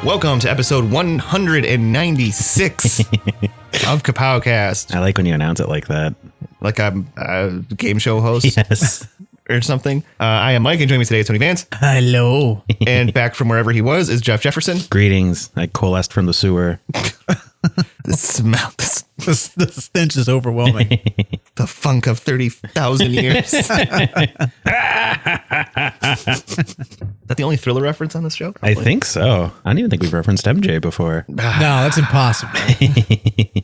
Welcome to episode 196 of Kapowcast. I like when you announce it like that. Like I'm a game show host. Yes. Or something. I am Mike, and joining me today is Tony Vance. Hello. And back from wherever he was is Jeff Jefferson. Greetings. I coalesced from the sewer. The smell, The stench is overwhelming. the funk of 30,000 years. Is that the only Thriller reference on this show? I think so. I don't even think we've referenced MJ before. No, that's impossible.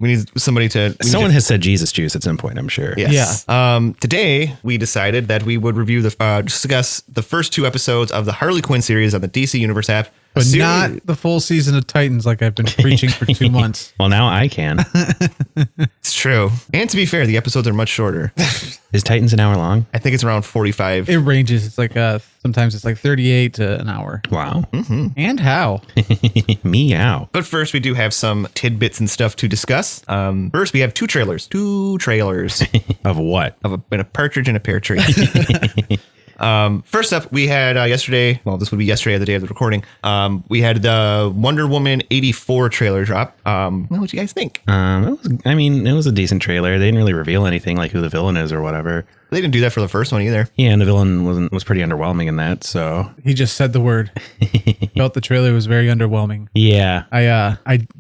We need somebody to... Someone has said Jesus juice at some point, I'm sure. Yes. Yeah. Today, we decided that we would review discuss the first two episodes of the Harley Quinn series on the DC Universe app. But not the full season of Titans like I've been preaching for 2 months. Well, now I can. It's true. And to be fair, the episodes are much shorter. Is Titans an hour long? I think it's around 45. It ranges. It's like sometimes it's like 38 to an hour. Wow. Mm-hmm. And how? Meow. But first, we do have some tidbits and stuff to discuss. First, we have two trailers. Of what? Of a partridge and a pear tree. First up, we had yesterday. Well, this would be yesterday, the day of the recording. We had the Wonder Woman 84 trailer drop. What do you guys think? It was a decent trailer. They didn't really reveal anything like who the villain is or whatever. They didn't do that for the first one either. Yeah, and the villain was pretty underwhelming in that. So He just said the word. Felt the trailer was very underwhelming. yeah, I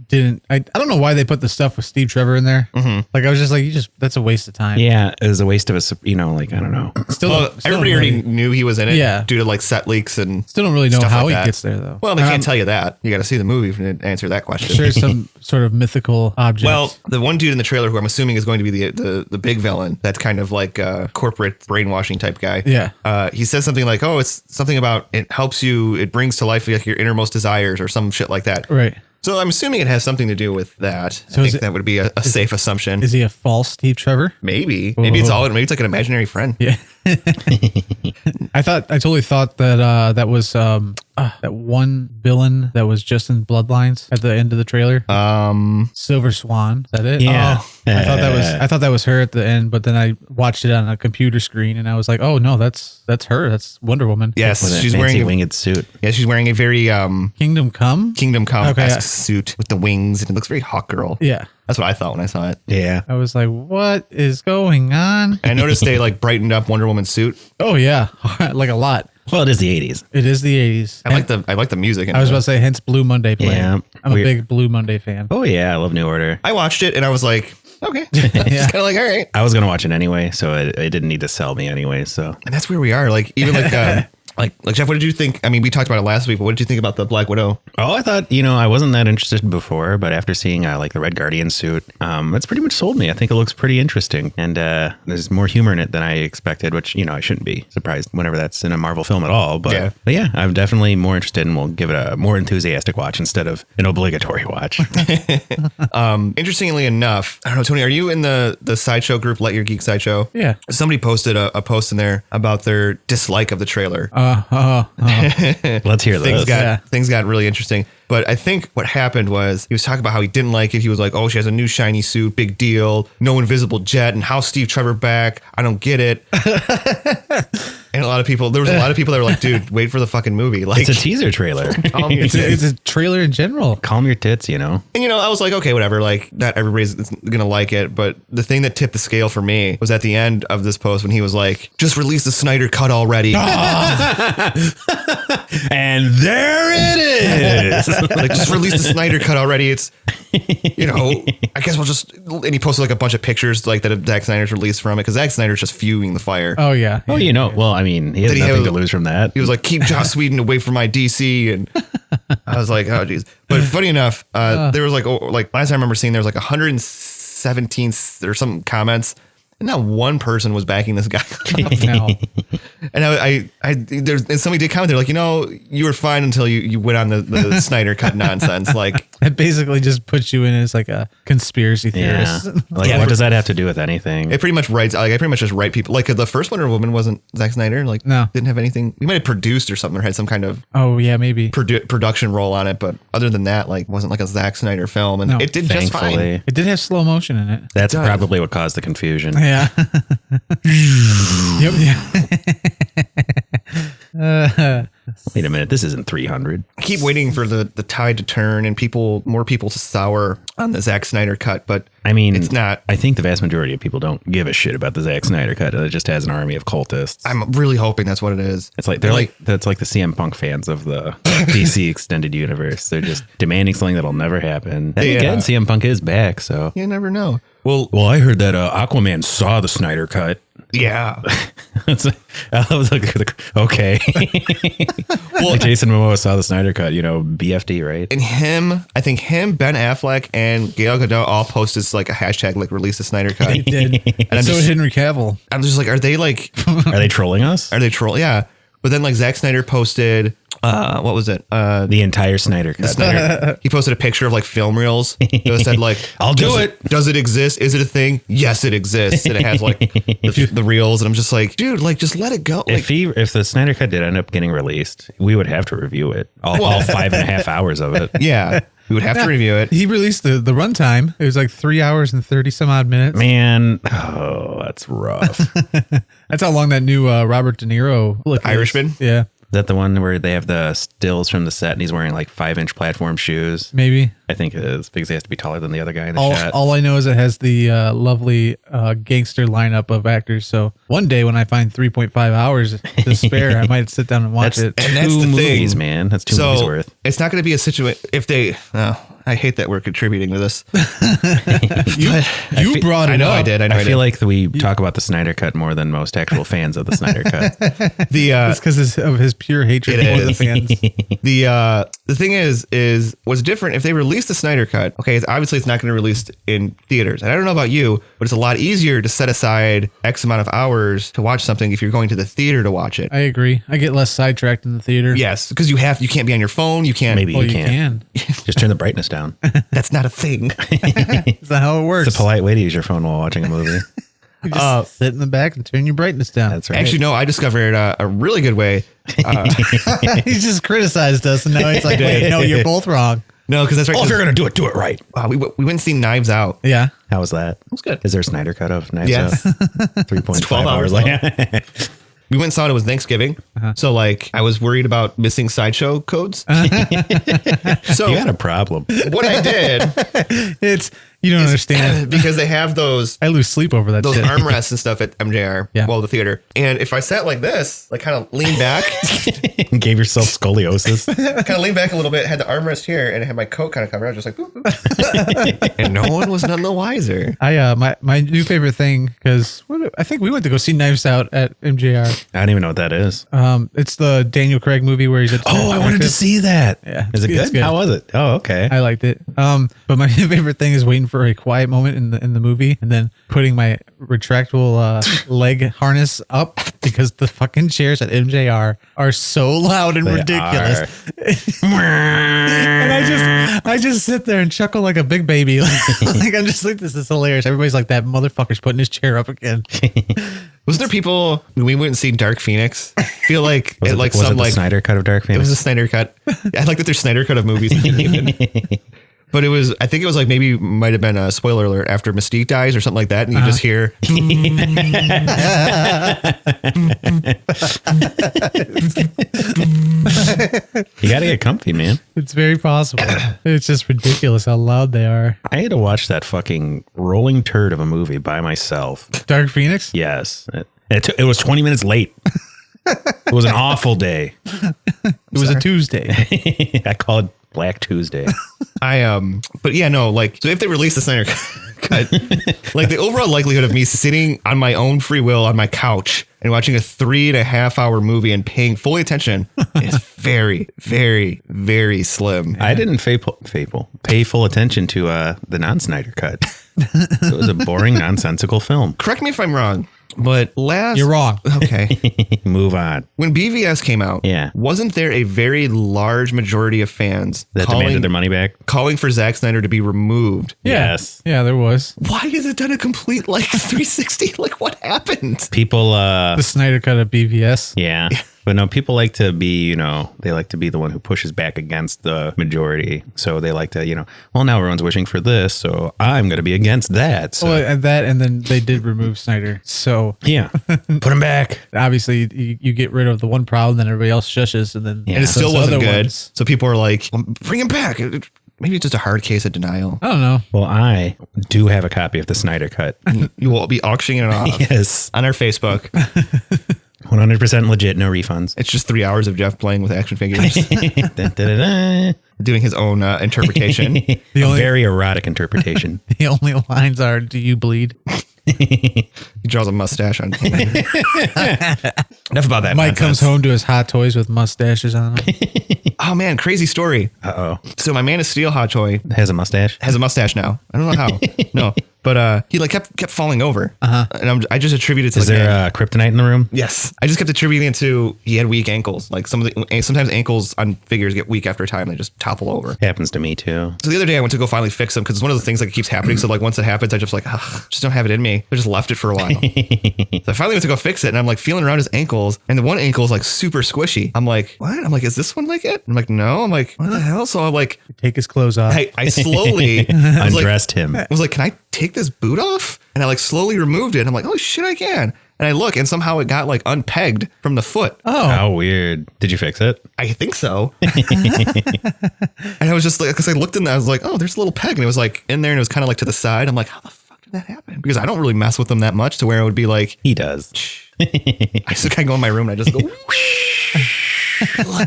don't know why they put the stuff with Steve Trevor in there. Mm-hmm. Like I was just like, that's a waste of time. yeah, it was a waste of I don't know. Still everybody already knew he was in it. Yeah. Due to like set leaks and Still don't really know stuff how like he that. gets there though. Well, they can't tell you that. You got to see the movie to answer that question. Sure, some sort of mythical object. Well, the one dude in the trailer who I'm assuming is going to be the big villain, that's kind of like a corporate brainwashing type guy. Yeah. He says something like, oh, it's something about it helps you, it brings to life like your innermost desires or some shit like that. Right. So I'm assuming it has something to do with that. So I think that would be a safe assumption. Is he a false Steve Trevor? Maybe it's like an imaginary friend. Yeah. I totally thought that that was that one villain that was just in Bloodlines at the end of the trailer. Silver Swan. Is that it? Yeah. Oh, I thought that was her at the end, but then I watched it on a computer screen and I was like, oh no, that's her. That's Wonder Woman. Yes, With she's a wearing fancy winged suit. Yeah, she's wearing a very Kingdom Come. esque suit with the wings, and it looks very Hawk Girl. Yeah. That's what I thought when I saw it. Yeah. I was like, what is going on? I noticed they like brightened up Wonder Woman's suit. Oh yeah, like a lot. Well, it is the 80s. It is the 80s. I like the music. I was about to say, hence Blue Monday playing. Yeah. I'm a big Blue Monday fan. Oh, yeah. I love New Order. I watched it and I was like, okay. Yeah. It's kind of like, all right. I was going to watch it anyway, so it didn't need to sell me anyway. So And that's where we are. Like, even like, like Jeff, what did you think? I mean, we talked about it last week, but what did you think about the Black Widow? I thought, I wasn't that interested before, but after seeing like the Red Guardian suit, it's pretty much sold me. I think it looks pretty interesting. And there's more humor in it than I expected, which, I shouldn't be surprised whenever that's in a Marvel film at all. But yeah, I'm definitely more interested and we'll give it a more enthusiastic watch instead of an obligatory watch. Interestingly enough, I don't know, Tony, are you in the sideshow group, Let Your Geek Sideshow? Yeah. Somebody posted a post in there about their dislike of the trailer. Let's hear this. Things got really interesting. But I think what happened was he was talking about how he didn't like it. He was like, oh, she has a new shiny suit, big deal, no invisible jet, and how's Steve Trevor back? I don't get it. And there was a lot of people that were like, dude, wait for the fucking movie. Like, It's a teaser trailer. It's a trailer in general. Calm your tits, And, I was like, okay, whatever. Like, not everybody's going to like it. But the thing that tipped the scale for me was at the end of this post when he was like, just release the Snyder cut already. And there it is. Like, just release the Snyder cut already. It's, I guess we'll just, and he posted like a bunch of pictures like that Zack Snyder's released from it because Zack Snyder's just fuming the fire. Oh yeah. Oh, he has nothing to lose from that. He was like, keep Joss Whedon away from my DC. And I was like, oh, geez. But funny enough, there was like last time I remember seeing there was like 117 or some comments. And not one person was backing this guy. No. And and somebody did comment there like, you were fine until you went on the Snyder cut nonsense. Like, It basically just puts you in as like a conspiracy theorist. Yeah. What does that have to do with anything? it pretty much writes, like, I pretty much just write people. Like, the first Wonder Woman wasn't Zack Snyder. Like, No. didn't have anything. He might have produced or something or had some kind of Oh yeah, maybe. production role on it. But other than that, like, wasn't like a Zack Snyder film. And No. it did just fine. Thankfully. It did have slow motion in it. That's probably what caused the confusion. Yeah. Yep. Yeah. Wait a minute, this isn't 300. I keep waiting for the tide to turn and more people to sour on the Zack Snyder cut, but I mean, it's not. I think the vast majority of people don't give a shit about the Zack Snyder cut. It just has an army of cultists. I'm really hoping that's what it is. It's like that's like the CM Punk fans of the DC extended universe. They're just demanding something that'll never happen. And again, CM Punk is back, so You never know. well, I heard that Aquaman saw the Snyder cut. Yeah. I was like, okay. Well, Jason Momoa saw the Snyder cut, BFD, right? And I think Ben Affleck, and Gal Gadot all posted like a hashtag like release the Snyder cut. They did. And So did Henry Cavill. I'm just like, are Are they trolling us? they troll? Yeah. But then like Zack Snyder posted, what was it? The entire Snyder cut. He posted a picture of like film reels. It said like, I'll do it. Does it exist? Is it a thing? Yes, it exists. And it has like the reels. And I'm just like, dude, like just let it go. Like, If the Snyder cut did end up getting released, we would have to review it. All 5.5 hours of it. yeah, we would have to review it. He released the runtime. It was like 3 hours and 30 some odd minutes. Man, that's rough. That's how long that new Robert De Niro flick is. Irishman? Yeah, Is that the one where they have the stills from the set and he's wearing like 5-inch platform shoes? maybe. I think it is because he has to be taller than the other guy in the shot. All I know is it has the lovely gangster lineup of actors. So one day when I find 3.5 hours to spare, I might sit down and watch it. And that's Two the movies, thing. man. That's two movies worth. It's not going to be a situation if they. I hate that we're contributing to this. You brought it I know up. I did. I feel like we talk about the Snyder cut more than most actual fans of the Snyder cut. It's because of his pure hatred It for the is. fans. The thing is what's different if they release the Snyder cut. Okay, obviously it's not going to be released in theaters, and I don't know about you, but it's a lot easier to set aside X amount of hours to watch something if you're going to the theater to watch it. I agree. I get less sidetracked in the theater. Yes, because you can't be on your phone. You can't. Maybe Well, you you can't. can. Just turn the brightness down. That's not a thing. That's not how it works. It's a polite way to use your phone while watching a movie. You just sit in the back and turn your brightness down. That's right. Actually, no. I discovered a really good way. He just criticized us, and now he's like, "Wait, no, you're both wrong." No, because that's right. Oh, if you're going to do it right. We went and seen Knives Out. Yeah, How was that? It was good. Is there a Snyder cut of Knives Yes. Out? 3.5 12 hours. hours We went and saw it. It was Thanksgiving, so like I was worried about missing sideshow codes. So You got a problem. what I did it's you don't understand. because they have those I lose sleep over that those shit. armrests and stuff at MJR, Yeah. well, the theater. And if I sat like this, like kind of lean back, Gave yourself scoliosis. kind of lean back a little bit, had the armrest here, and I had my coat kind of covered. I was just like, boop, boop. And no one was none the wiser. My new favorite thing, because I think we went to go see Knives Out at MJR. I don't even know what that is. It's the Daniel Craig movie where he's a Oh, I wanted to see that. Yeah. Is it It's good? good. How was it? Oh, okay. I liked it. But my favorite thing is waiting for a quiet moment in the movie and then putting my retractable leg harness up because the fucking chairs at MJR are so loud and They ridiculous. are. And I just sit there and chuckle like a big baby. Like I'm just like, this is hilarious. Everybody's like, that motherfucker's putting his chair up again. Was there people when we went and see Dark Phoenix? I feel like Was it it, like was some it the like Snyder cut of Dark it was Phoenix? a Snyder cut. I like that there's Snyder cut of movies. But I think it was like maybe might have been a spoiler alert after Mystique dies or something like that. And you just hear, You got to get comfy, man. It's very possible. It's just ridiculous how loud they are. I had to watch that fucking rolling turd of a movie by myself. Dark Phoenix? Yes. It was 20 minutes late. It was an awful day. It was a Tuesday. I call it Black Tuesday. but yeah, no, like, so if they release the Snyder cut, like the overall likelihood of me sitting on my own free will on my couch and watching a 3.5 hour movie and paying fully attention is very, very, very slim. I didn't pay full attention to the non-Snyder cut. It was a boring, nonsensical film. Correct me if I'm wrong, but You're wrong. Okay. Move on. When BVS came out, Yeah. wasn't there a very large majority of fans That demanded their money back. calling for Zack Snyder to be removed? Yes. Yeah, there was. Why is it done a complete like 360? Like what happened? People, The Snyder cut of BVS. yeah. But no, people like to be, they like to be the one who pushes back against the majority. So they like to, well, now everyone's wishing for this, so I'm going to be against that. So Well, and then they did remove Snyder. So yeah, put him back. obviously you get rid of the one problem, then everybody else shushes, and then Yeah. And it still those wasn't other good. ones- So people are like, well, bring him back. Maybe it's just a hard case of denial. I don't know. Well, I do have a copy of the Snyder Cut. You will be auctioning it off Yes. on our Facebook. 100% legit, no refunds. It's just 3 hours of Jeff playing with action figures, Dun, dun, dun, dun. doing his own interpretation. A only- very erotic interpretation. The only lines are, "Do you bleed?" He draws a mustache on. Enough about that. Mike comes nonsense. home to his hot toys with mustaches on them. Oh man, crazy story. Uh-oh. So my Man of Steel hot toy Has a mustache? has a mustache now. I don't know how. No, but he like kept falling over. And I just attributed it to Is like, there kryptonite in the room? yes, I just kept attributing it to he had weak ankles. Like sometimes ankles on figures get weak after a time. They just topple over. Happens to me too. So the other day I went to go finally fix them because it's one of the things that keeps happening. So like once it happens, I just like just don't have it in me. I just left it for a while. So I finally went to go fix it, and I'm like feeling around his ankles, and the one ankle is like super squishy. I'm like, what? I'm like, is this one like it? I'm like, no. I'm like, what the hell? So I'm like, Take his clothes off. I slowly I was like, Undressed him. I was like, can I take this boot off? And I like slowly removed it. And I'm like, oh shit, I can. And I look, and somehow it got like unpegged from the foot. Oh, How weird. Did you fix it? I think so. And I was just like, because I looked in there, I was like, oh, there's a little peg. And it was like in there, and it was kind of like to the side. I'm like, how the fuck did that happen? Because I don't really mess with them that much to where it would be like, He does. I just kind of go in my room and I just go, look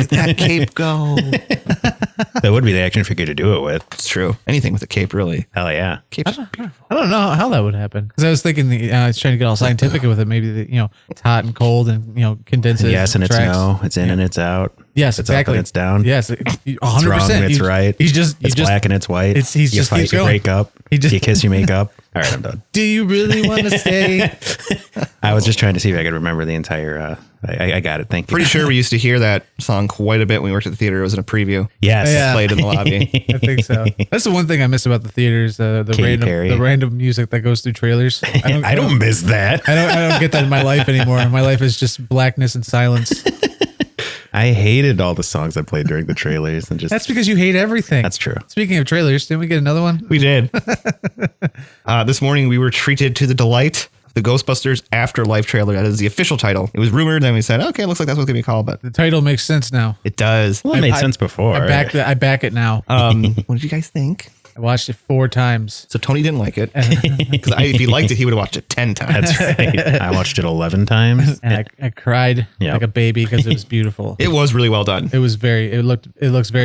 at that cape go. That would be the action figure to do it with. It's true. Anything with a cape, really. Hell yeah. Cape's beautiful. I don't know how that would happen. Because I was thinking, I was trying to get all scientific with it. Maybe it's hot and cold, and condense it. Yes, and it's tracks. no. It's in and it's out. Yes, It's exactly. up and it's down. Yes, 100%. It's wrong and it's right. He's just. It's black and it's white. He's you just fight, keeps you going. break up. He just- you kiss, you make up. All right, I'm done. Do you really want to stay? I was just trying to see if I could remember the entire. I got it. Thank you. Pretty sure we used to hear that song quite a bit when we worked at the theater. It was in a preview. Yes. Yeah. Played in the lobby. I think so. That's the one thing I miss about the theaters. The Katy random music that goes through trailers. I don't miss that. I don't get that in my life anymore. My life is just blackness and silence. I hated all the songs I played during the trailers and just. That's because you hate everything. That's true. Speaking of trailers, didn't we get another one? We did. This morning we were treated to the delight of the Ghostbusters Afterlife trailer. That is the official title. It was rumored, then we said, okay, it looks like that's what's going to be called, but The title makes sense now. it does. Well, it made sense before. I back it now. What did you guys think? I watched it 4 times. So Tony didn't like it. Because if he liked it, he would have watched it 10 times. That's right. I watched it 11 times. And I cried Yep. like a baby because it was beautiful. It was really well done. It looks very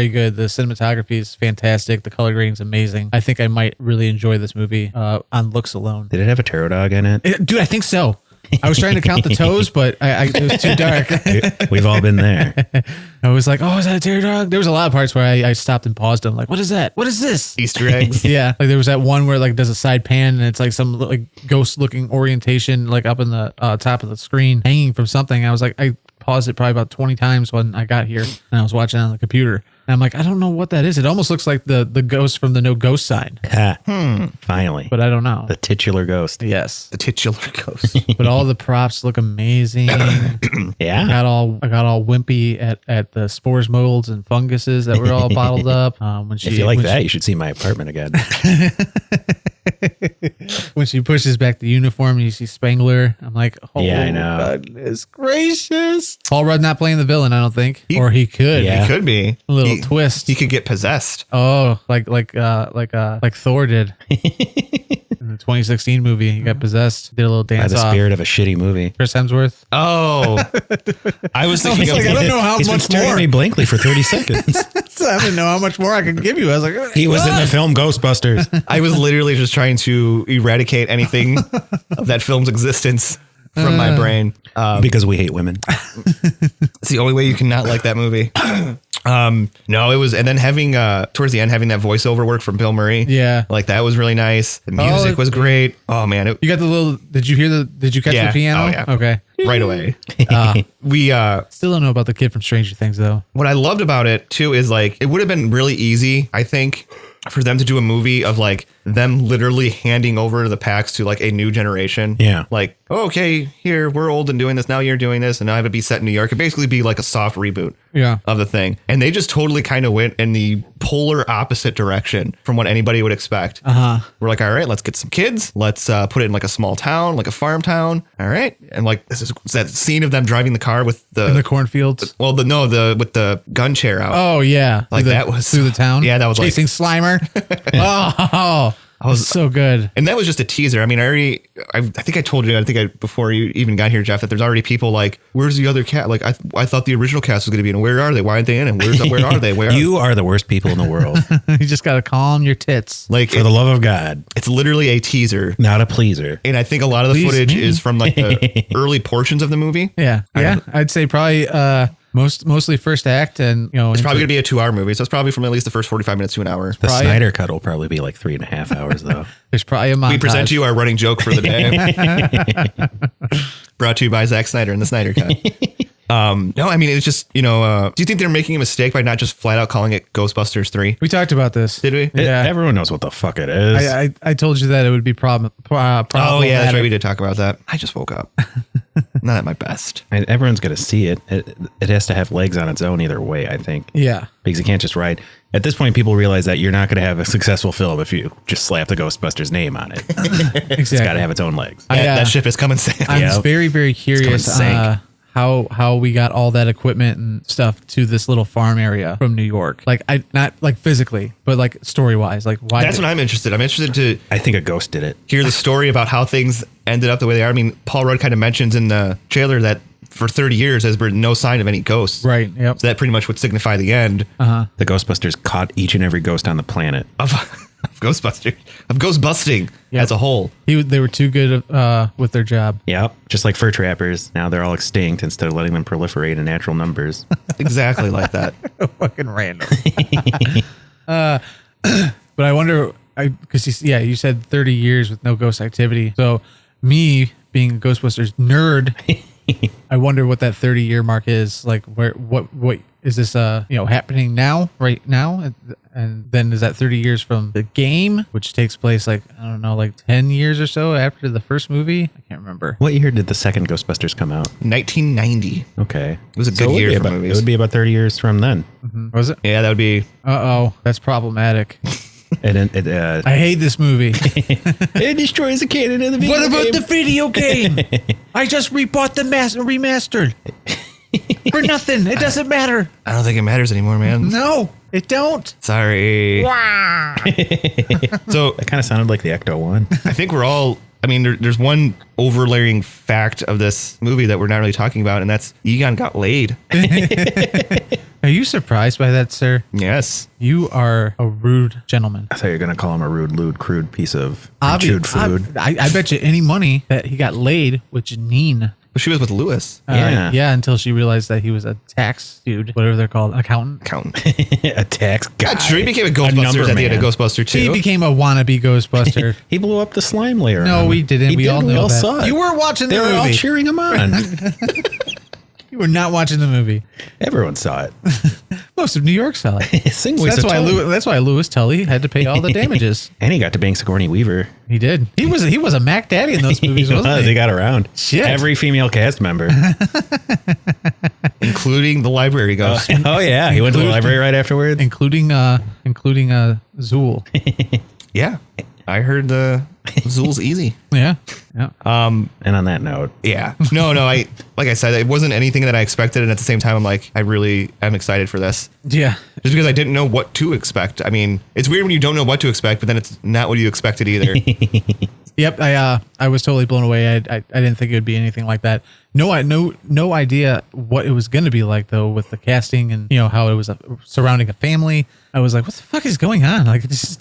good. The cinematography is fantastic. The color grading's amazing. I think I might really enjoy this movie on looks alone. Did it have a tarot dog in it? Dude, I think so. I was trying to count the toes, but it was too dark. We've all been there. I was like, oh, is that a terror dog? There was a lot of parts where I stopped and paused and I'm like, what is that? What is this? Easter eggs. Yeah. Like there was that one where like does a side pan and it's like some like ghost looking orientation like up in the top of the screen hanging from something. I was like, I paused it probably about 20 times when I got here and I was watching it on the computer. And I'm like, I don't know what that is. It almost looks like the ghost from the no ghost sign, Finally. but I don't know. The titular ghost. Yes. The titular ghost. But all the props look amazing. Yeah. I got all wimpy at the spores, molds, and funguses that were all bottled up. If you like that, you should see my apartment again. When she pushes back the uniform and you see Spangler, I'm like, oh, Yeah, I know. goodness gracious. Paul Rudd not playing the villain, I don't think, or he could. Yeah. He could be. A little twist. He could get possessed. Oh, like Thor did in the 2016 movie. He got possessed. Did a little By dance the off. spirit of a shitty movie. Chris Hemsworth. Oh. I was thinking I was like, I don't know how He's been much staring more. at me blankly for 30 seconds. I didn't know how much more I could give you. I was like, He was in the film Ghostbusters. I was literally just trying to eradicate anything of that film's existence from my brain. Because we hate women. It's the only way you can not like that movie. No, it was, and then having towards the end having that voiceover work from Bill Murray. Yeah. Like that was really nice. The music was great. Oh man, you got the little. Did you catch Yeah. the piano? Oh, yeah. Okay. right away. We Still don't know about the kid from Stranger Things though. what I loved about it too is like it would have been really easy, I think, for them to do a movie of like them literally handing over the packs to like a new generation. Yeah. Like oh, okay, here, we're old and doing this. Now you're doing this. And now I have to be set in New York. It'd basically be like a soft reboot of the thing. And they just totally kind of went in the polar opposite direction from what anybody would expect. We're like, all right, let's get some kids. Let's put it in like a small town, like a farm town. All right. And like, this is that scene of them driving the car with in the cornfields. Well, with the gun chair out. Oh yeah, like that was through the town. Yeah, that was chasing Slimer. Oh, I was so good. And that was just a teaser. I mean, I think I told you, before you even got here, Jeff, that there's already people like, where's the other cat? Like, I thought the original cast was going to be in. Where are they? Why aren't they in? And where are they? You are the worst people in the world. You just got to calm your tits. Like, for the love of God. It's literally a teaser. Not a pleaser. And I think a lot of the footage is from like the early portions of the movie. Yeah. I'd say probably mostly first act, and it's probably gonna be a 2-hour movie, so it's probably from at least the first 45 minutes to an hour. The Snyder cut will probably be like 3.5 hours though. There's probably a montage. We present to you our running joke for the day. Brought to you by Zack Snyder and the Snyder Cut. No, I mean, it's just, do you think they're making a mistake by not just flat out calling it Ghostbusters 3? We talked about this. Did we? Yeah. Everyone knows what the fuck it is. I told you that it would be problematic. Oh yeah, that's right. We did talk about that. I just woke up. Not at my best. And everyone's going to see it. It has to have legs on its own either way, I think. Yeah. Because you can't just write. At this point, people realize that you're not going to have a successful film if you just slap the Ghostbusters name on it. Exactly. It's got to have its own legs. That ship is coming sailing. I'm very, very curious how we got all that equipment and stuff to this little farm area from New York. Like, not like physically, but like story wise. Like, why? That's what I'm interested. I'm interested to. I think a ghost did it. Hear the story about how things ended up the way they are. I mean, Paul Rudd kind of mentions in the trailer that for 30 years there's been no sign of any ghosts. Right. Yep. So that pretty much would signify the end. The Ghostbusters caught each and every ghost on the planet. Of Ghostbusters. Of ghost busting as a whole. They were too good with their job. Yep. Just like fur trappers. Now they're all extinct instead of letting them proliferate in natural numbers. Exactly like that. Fucking random. But I wonder, because you said 30 years with no ghost activity. So me being a Ghostbusters nerd, I wonder what that 30-year mark is. Like, what is this happening now, right now? And then is that 30 years from the game, which takes place like, I don't know, like 10 years or so after the first movie? I can't remember. What year did the second Ghostbusters come out? 1990. Okay. It was a good year for movies. It would be about 30 years from then. Mm-hmm. Was it? Yeah, that would be. That's problematic. I hate this movie. It destroys the canon of the video game. What about the video game? I just rebought the remastered. For nothing. It doesn't matter. I don't think it matters anymore, man. No, it don't. Sorry. So that kind of sounded like the Ecto one. I think we're all. I mean, there's one overlaying fact of this movie that we're not really talking about, and that's Egon got laid. Are you surprised by that, sir? Yes. You are a rude gentleman. I thought you were going to call him a rude, lewd, crude piece of chewed food. I bet you any money that he got laid with Janine. But she was with Lewis. Yeah, until she realized that he was a tax dude, whatever they're called, accountant. A tax guy. Sure, he became a Ghostbusters at the end of Ghostbuster 2. He became a wannabe Ghostbuster. He blew up the slime layer. No, we didn't. We all know that. Saw it. You were watching the movie. They were all cheering him on. You were not watching the movie. Everyone saw it. Most of New York saw it. That's why Louis Tully had to pay all the damages. And he got to bang Sigourney Weaver. He did. He was a Mac Daddy in those movies, wasn't he? He got around. Shit. Every female cast member. Including the library ghost. Oh yeah. He went to the library right afterwards. Including Zool. Yeah. I heard Zool's easy. Yeah. And on that note. Yeah. No, like I said, it wasn't anything that I expected. And at the same time, I'm like, I really am excited for this. Yeah. Just because I didn't know what to expect. I mean, it's weird when you don't know what to expect, but then it's not what you expected either. Yep. I was totally blown away. I didn't think it would be anything like that. No idea what it was going to be like though, with the casting and how it was surrounding a family. I was like, what the fuck is going on? Like, this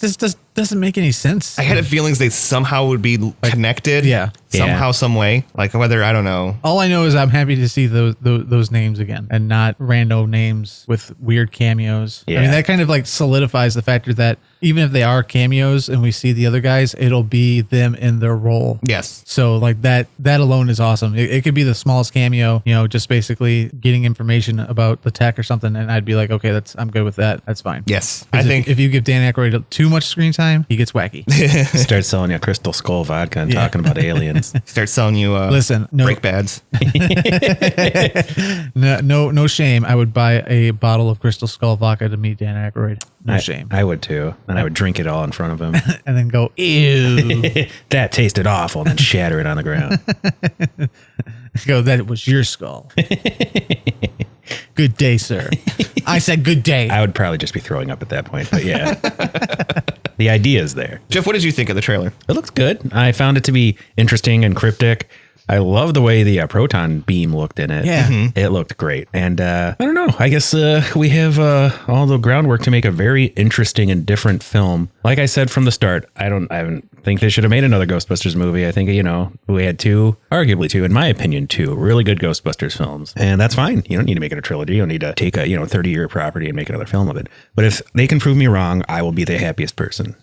doesn't make any sense. I had feelings they somehow would be connected. Yeah. Somehow, some way. Like whether, I don't know. All I know is I'm happy to see those names again and not rando names with weird cameos. Yeah. I mean, that kind of like solidifies the factor that even if they are cameos and we see the other guys, it'll be them in their role. Yes. So like that alone is awesome. It could be the smallest cameo, just basically getting information about the tech or something, and I'd be like, okay, I'm good with that. That's fine. Yes. 'Cause I think if you give Dan Aykroyd too much screen time, he gets wacky. Start selling you Crystal Skull vodka and talking about aliens. start selling you Listen, no, brake pads. no shame. I would buy a bottle of Crystal Skull vodka to meet Dan Aykroyd. No shame. I would too. And I would drink it all in front of him. And then go, ew. That tasted awful, and then shatter it on the ground. Go, that was your skull. Good day, sir. I said good day. I would probably just be throwing up at that point, but yeah. The idea is there. Jeff, what did you think of the trailer? It looks good. I found it to be interesting and cryptic. I love the way the proton beam looked in it. Yeah. It looked great. And I don't know. I guess we have all the groundwork to make a very interesting and different film. Like I said from the start, I don't think they should have made another Ghostbusters movie. I think, we had arguably two, in my opinion, two really good Ghostbusters films. And that's fine. You don't need to make it a trilogy. You don't need to take a 30-year property and make another film of it. But if they can prove me wrong, I will be the happiest person.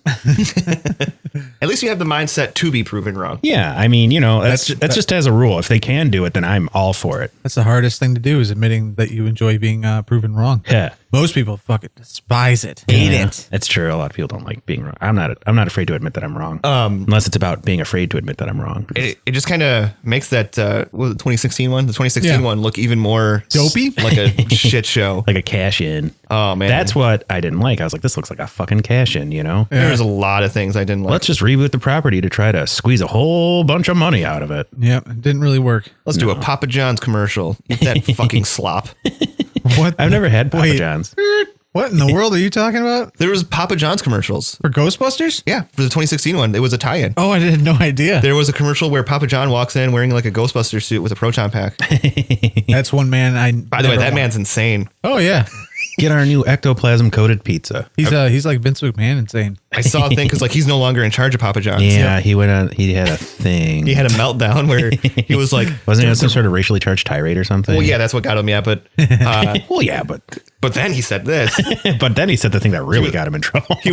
At least you have the mindset to be proven wrong. Yeah. I mean, that's just as a rule. If they can do it, then I'm all for it. That's the hardest thing to do, is admitting that you enjoy being proven wrong. Yeah. Most people fucking despise it. Hate it. It's true. A lot of people don't like being wrong. I'm not afraid to admit that I'm wrong. Unless it's about being afraid to admit that I'm wrong. It just kind of makes that what was it, 2016 one? The 2016 one look even more dopey, like a shit show, like a cash in. Oh man, that's what I didn't like. I was like, this looks like a fucking cash in. There's a lot of things I didn't like. Let's just reboot the property to try to squeeze a whole bunch of money out of it. Yeah, it didn't really work. Let's do a Papa John's commercial. Eat that fucking slop. What? I've never had Papa John's. What in the world are you talking about? There was Papa John's commercials for Ghostbusters. Yeah, for the 2016 one, it was a tie-in. Oh, I had no idea. There was a commercial where Papa John walks in wearing like a Ghostbuster suit with a proton pack. That's one man By the way, that man's insane. Oh yeah. Get our new ectoplasm coated pizza. He's like Vince McMahon insane. I saw a thing because like he's no longer in charge of Papa John's. Yeah, he went on. He had a thing. He had a meltdown where he was like, wasn't he on some sort of racially charged tirade or something? Well, yeah, that's what got him. Yeah, but well, yeah, but then he said this. But then he said the thing that really got him in trouble. He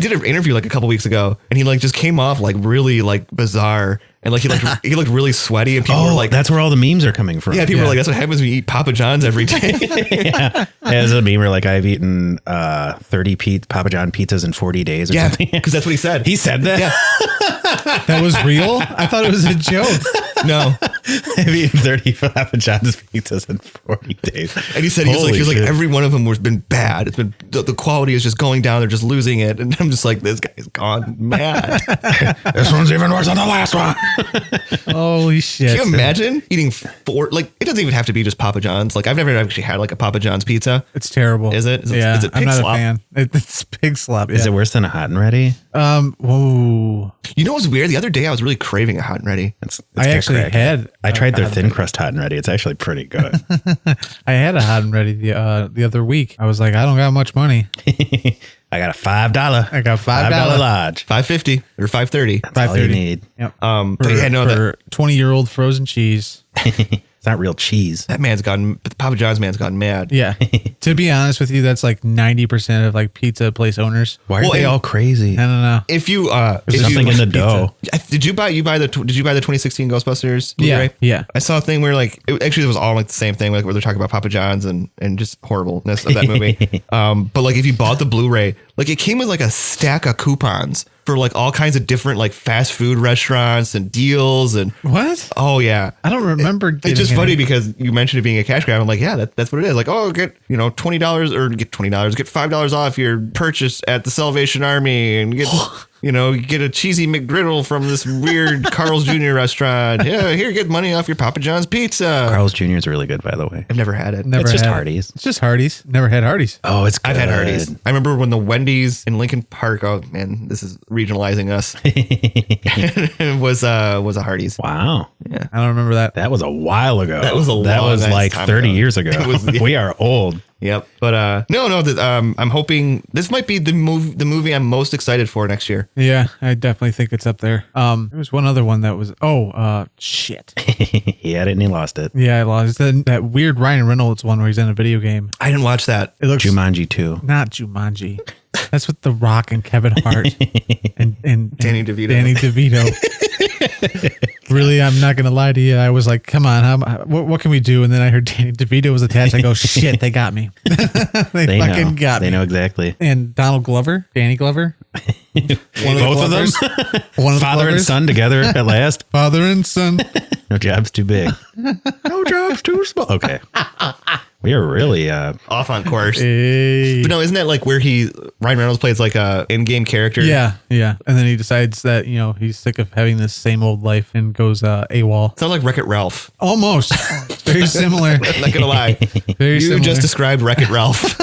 did an interview like a couple weeks ago, and he like just came off like really like bizarre, and like he looked really sweaty, and people were like, that's where all the memes are coming from. Yeah, people were like, that's what happens when you eat Papa John's every day. Yeah, as a meme, where like I've eaten 30 Papa John pizzas in 40 days or something. Because that's what he said. He said that. Yeah. That was real. I thought it was a joke. No, I've eaten 30 Papa John's pizzas in 40 days. And he said he was like every one of them has been bad. It's been the quality is just going down. They're just losing it, and I'm just like, this guy's gone mad. This one's even worse than the last one. Holy shit! Can you imagine eating four? Like, it doesn't even have to be just Papa John's. Like, I've never actually had like a Papa John's pizza. It's terrible. Is it? Yeah, is it pig I'm not slop? a fan. It's pig slop. Is it worse than a hot and ready? Whoa. You know what's weird? The other day I was really craving a hot and ready. I actually had. I tried their thin crust hot and ready. It's actually pretty good. I had a hot and ready the other week. I was like, I don't got much money. I got a $5. I got $5 lodge. $5.50 or $5.30. That's all you need. Yep. For 20-year-old frozen cheese. It's not real cheese. That man's gone. Papa John's man's gone mad. Yeah. To be honest with you, that's like 90% of like pizza place owners. Why are they all crazy? I don't know. If you There's something in the dough. Did you buy the 2016 Ghostbusters Blu-ray? Yeah. I saw a thing where like it was all like the same thing, like where they're talking about Papa John's and just horribleness of that movie. But like if you bought the Blu-ray, like it came with like a stack of coupons for like all kinds of different like fast food restaurants and deals and what? Oh yeah, I don't remember. It's just funny because you mentioned it being a cash grab. I'm like, yeah, that's what it is. Like, oh, get $20 or get $20, get $5 off your purchase at the Salvation Army and get. Get a cheesy McGriddle from this weird Carl's Jr. restaurant. Yeah, here, get money off your Papa John's pizza. Carl's Jr. is really good, by the way. I've never had it. It's just Hardee's. It's just Hardee's. Never had Hardee's. Oh, it's good. I've had Hardee's. I remember when the Wendy's in Lincoln Park. Oh man, this is regionalizing us. was a Hardee's. Wow. Yeah, I don't remember that. That was a while ago. That was like 30 years ago. We are old. Yep. But I'm hoping this might be the movie I'm most excited for next year. Yeah, I definitely think it's up there. There was one other one that was shit. He had it and he lost it. Yeah, I lost that weird Ryan Reynolds one where he's in a video game. I didn't watch that. It looks Jumanji 2. Not Jumanji. That's with The Rock and Kevin Hart and Danny DeVito. Danny DeVito. Really, I'm not gonna lie to you. I was like, "Come on, what can we do?" And then I heard Danny DeVito was attached. I go, "Shit, they got me. they fucking got me." They know exactly. And Donald Glover, Danny Glover, Both of them, one of the father and Glovers. son together at last. Father and son. No job's too big. No job's too small. Okay, we are really Off on course. Hey. But no, isn't that like where Ryan Reynolds plays like a in-game character? Yeah. And then he decides that, he's sick of having this same old life and goes AWOL. Sounds like Wreck-It Ralph. Almost. Very similar. Not gonna lie. Very You similar. just described Wreck-It Ralph.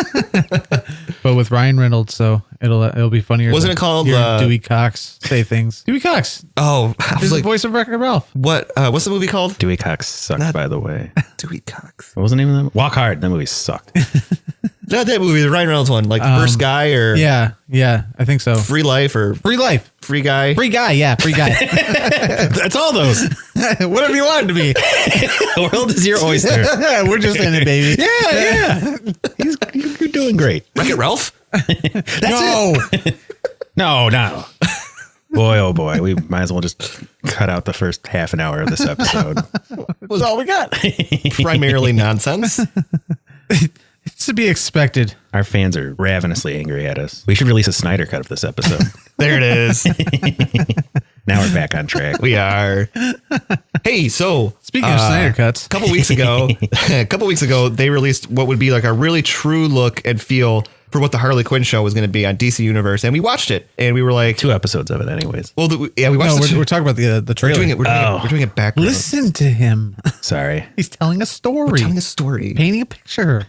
But with Ryan Reynolds, so it'll be funnier. Wasn't than it called, hearing Dewey Cox say things? Dewey Cox. Oh, I He's was the like, voice of Wreck-It Ralph. what's the movie called? Dewey Cox sucked, by the way. Dewey Cox. What was the name of that? Walk Hard. That movie sucked. Not that movie, the Ryan Reynolds one, like First Guy or Yeah, I think so. Free Life or Free life. Free Guy. Free guy, yeah, free guy. That's all those. Whatever you want it to be. The world is your oyster. We're just in it, baby. Yeah. You're doing great. Wreck-It Ralph? No. No. Boy, oh boy. We might as well just cut out the first half an hour of this episode. Was all we got. Primarily nonsense. It's to be expected. Our fans are ravenously angry at us. We should release a Snyder cut of this episode. There it is. Now we're back on track. We are. Hey, so Speaking of Snyder cuts, a couple weeks ago, they released what would be like a really true look and feel for what the Harley Quinn show was going to be on DC Universe, and we watched it, and we were like, 2 episodes of it anyways. well, we watched. we're talking about the we're trailer. doing it. We're doing it backwards. Listen to him. Sorry. He's telling a story. Telling a story. Painting a picture.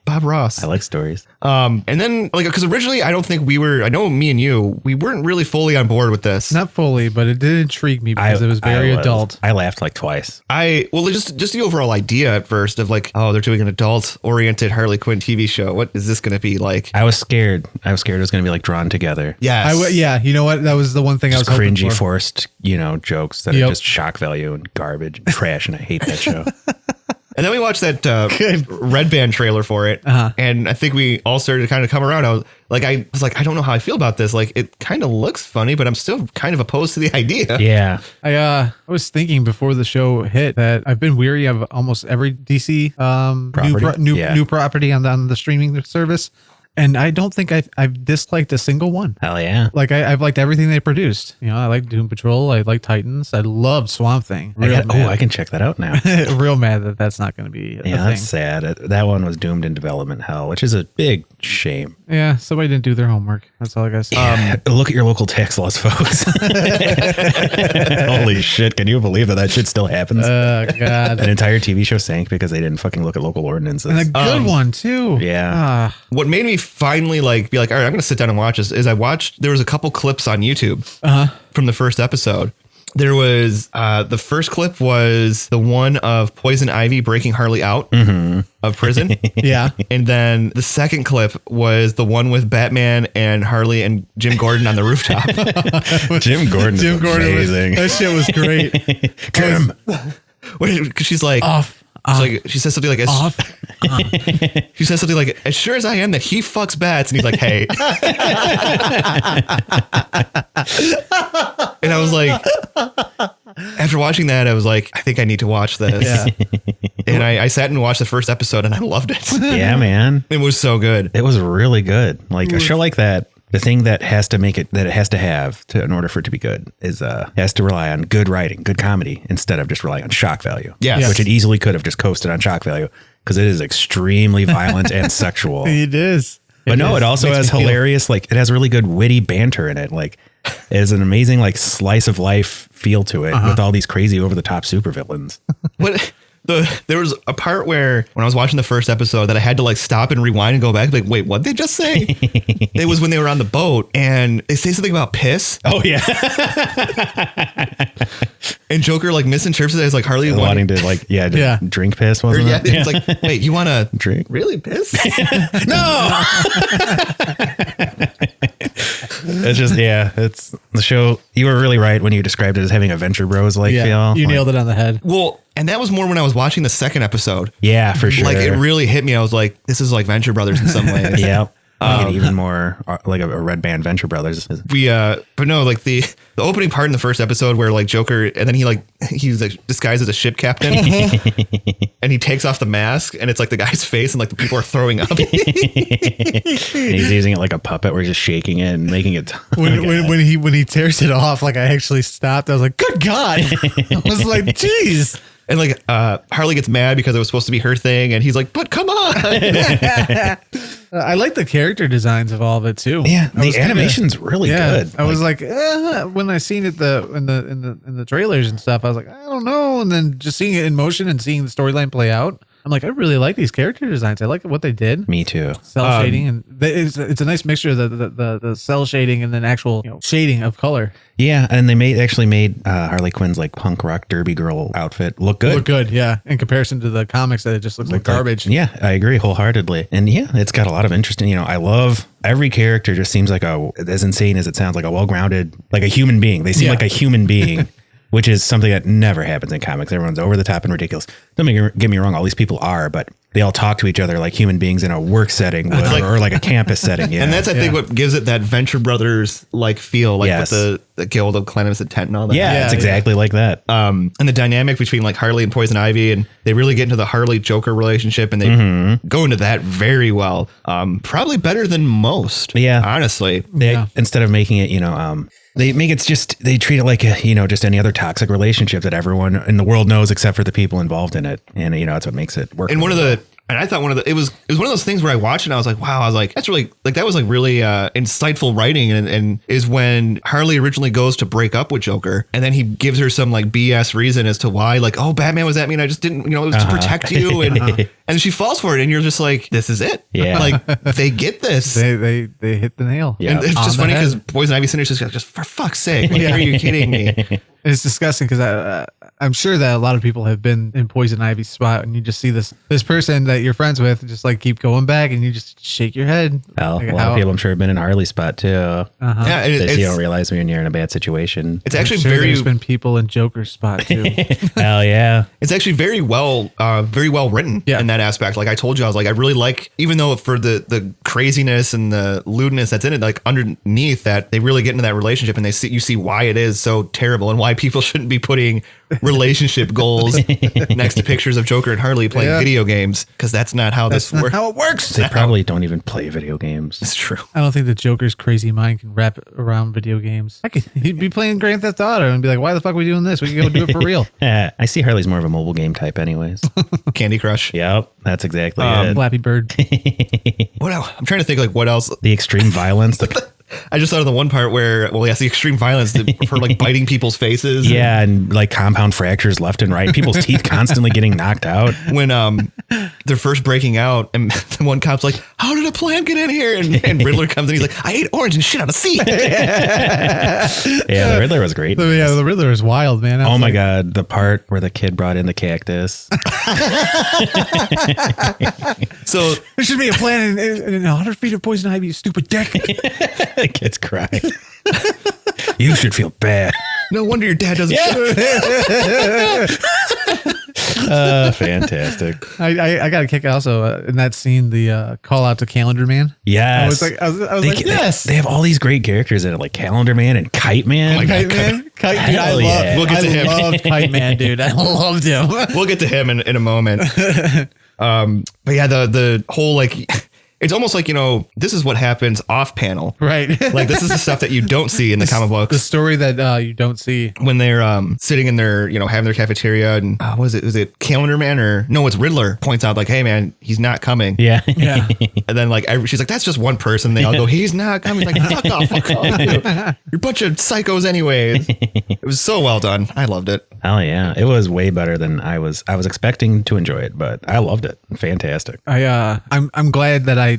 Bob Ross. I like stories. And then like because originally I don't think I know me and you, we weren't really fully on board with this. Not fully, but it did intrigue me because it was very adult. I laughed like twice. Just the overall idea at first of like, oh, they're doing an adult oriented Harley Quinn TV show. What is this going to be like? I was scared. It was going to be like drawn together. Yes. Yeah, you know what? That was the one thing Just I was hoping cringy, for. forced, jokes that are just shock value and garbage and trash, and I hate that show. And then we watched that Red Band trailer for it, and I think we all started to kind of come around. I was like, I don't know how I feel about this. Like, it kind of looks funny, but I'm still kind of opposed to the idea. Yeah. I was thinking before the show hit that I've been weary of almost every DC Property? new property on the streaming service. And I don't think I've disliked a single one. Hell yeah. Like I've liked everything they produced. I like Doom Patrol. I like Titans. I love Swamp Thing. I can check that out now. Real mad that that's not going to be a thing. That's sad. That one was doomed in development hell, which is a big shame. Yeah, somebody didn't do their homework. That's all I got to say. Look at your local tax laws, folks. Holy shit. Can you believe that shit still happens? Oh, God. An entire TV show sank because they didn't fucking look at local ordinances. And a good one, too. Yeah. What made me finally be like, all right, I'm going to sit down and watch this is there was a couple clips on YouTube from the first episode. There was the first clip was the one of Poison Ivy breaking Harley out of prison. Yeah. And then the second clip was the one with Batman and Harley and Jim Gordon on the rooftop. Jim Gordon is amazing. That shit was great. Jim. Because she's like, she says something like, she says something like, as sure as I am that he fucks bats. And he's like, hey. And I was like, after watching that, I was like, I think I need to watch this. Yeah. And I sat and watched the first episode and I loved it. Yeah, man. It was so good. It was really good. Like a show like that. The thing that has to make it, that it has to have in order for it to be good is has to rely on good writing, good comedy, instead of just relying on shock value. Yes. Which it easily could have just coasted on shock value because it is extremely violent and sexual. It is. But no, it also has hilarious, like it has really good witty banter in it. Like it has an amazing like slice of life feel to it with all these crazy over the top supervillains. What? There was a part where when I was watching the first episode that I had to like stop and rewind and go back like, wait, what did they just say? It was when they were on the boat and they say something about piss. Oh yeah. And Joker like misinterprets it as like Harley wanting to like, drink piss. Wasn't it? It's like, wait, you want to drink? Really piss? No. It's just, it's the show. You were really right when you described it as having a Venture Bros like feel. You nailed it on the head. Well, and that was more when I was watching the second episode. Yeah, for sure. Like it really hit me. I was like, this is like Venture Brothers in some ways. Yeah. Make it even more like a red band Venture Brothers. But no, like the opening part in the first episode where like Joker, and then he's like disguised as a ship captain, and he takes off the mask, and it's like the guy's face, and like the people are throwing up. He's using it like a puppet, where he's just shaking it and making it. When he tears it off, like I actually stopped. I was like, "Good God!" I was like, "Jeez." And like Harley gets mad because it was supposed to be her thing, and he's like, "But come on!" I like the character designs of all of it too. Yeah, the animation's really good. I was like, when I seen it in the trailers and stuff, I was like, I don't know. And then just seeing it in motion and seeing the storyline play out, I'm like, I really like these character designs. I like what they did. Me too. Cell shading, and it's a nice mixture of the cell shading and then actual shading of color. Yeah, and they actually made Harley Quinn's like punk rock derby girl outfit look good. Look good, yeah. In comparison to the comics, that it just looks like garbage. Yeah, I agree wholeheartedly. And yeah, it's got a lot of interesting. I love every character. Just seems like as insane as it sounds, like a well-grounded, like a human being. They seem like a human being. Which is something that never happens in comics. Everyone's over the top and ridiculous. Don't get me wrong, all these people are, but they all talk to each other like human beings in a work setting or like a campus setting. Yeah. And that's, I think, what gives it that Venture Brothers like feel, like with the Guild of Cleanliness Intent and all that. Yeah, it's exactly like that. And the dynamic between like Harley and Poison Ivy, and they really get into the Harley Joker relationship, and they go into that very well. Probably better than most. Yeah, honestly. Instead of making it, they make it they treat it like just any other toxic relationship that everyone in the world knows except for the people involved in it. And, that's what makes it work. And I thought it was one of those things where I watched it and I was like, wow, I was like, that's really, like, that was like really insightful writing, and is when Harley originally goes to break up with Joker, and then he gives her some like BS reason as to why, like, oh, Batman was at me and I just didn't, it was to protect you. And she falls for it, and you're just like, this is it. Yeah. Like, they get this. They hit the nail. Yeah. And it's just funny because Poison Ivy Cinder's just for fuck's sake. Like, are you kidding me? It's disgusting because I'm sure that a lot of people have been in Poison Ivy's spot, and you just see this person that you're friends with just like keep going back, and you just shake your head. Well, like a lot of people I'm sure have been in Harley's spot too. Yeah, and you don't realize when you're in a bad situation. It's actually there's been people in Joker's spot too. Hell yeah. It's actually very well written in that aspect. Like I told you, I was like, I really like, even though for the craziness and the lewdness that's in it, like underneath that, they really get into that relationship, and you see why it is so terrible and why people shouldn't be putting relationship goals next to pictures of Joker and Harley playing video games, because that's not how this works. How it works. They probably don't even play video games. It's true. I don't think the Joker's crazy mind can wrap around video games. He'd be playing Grand Theft Auto and be like, why the fuck are we doing this? We can go do it for real. I see Harley's more of a mobile game type anyways. Candy Crush. Yep, that's exactly it. Flappy Bird. What else? I'm trying to think like what else. The extreme violence. I just thought of the one part where, the extreme violence for like biting people's faces. Yeah, and like compound fractures left and right. People's teeth constantly getting knocked out. When they're first breaking out, and the one cop's like, how did a plant get in here? And Riddler comes in, he's like, I ate orange and shit on a seat. Yeah, the Riddler was great. Yeah, the Riddler is wild, man. Oh my God, the part where the kid brought in the cactus. So there should be a plant in 100 feet of poison ivy, you stupid dick. The kid's crying. You should feel bad. No wonder your dad doesn't. Fantastic. I got a kick also in that scene, the call out to Calendar Man. Yes. I was like, yes. They have all these great characters in it, like Calendar Man and Kite Man. Oh, Kite Man? Dude, We'll get to him. I loved Kite Man, dude. I loved him. We'll get to him in a moment. But yeah, the whole like, it's almost like, this is what happens off panel. Right. Like this is the stuff that you don't see in the comic books. The story that you don't see. When they're sitting in their, having their cafeteria, and what is it? Is it Calendar Man or no, it's Riddler points out like, hey man, he's not coming. Yeah. Yeah. And then like, she's like, that's just one person. They all go, he's not coming. Like, fuck off. You're a bunch of psychos anyways. It was so well done. I loved it. Oh yeah. It was way better than I was expecting to enjoy it, but I loved it. Fantastic. I'm glad that I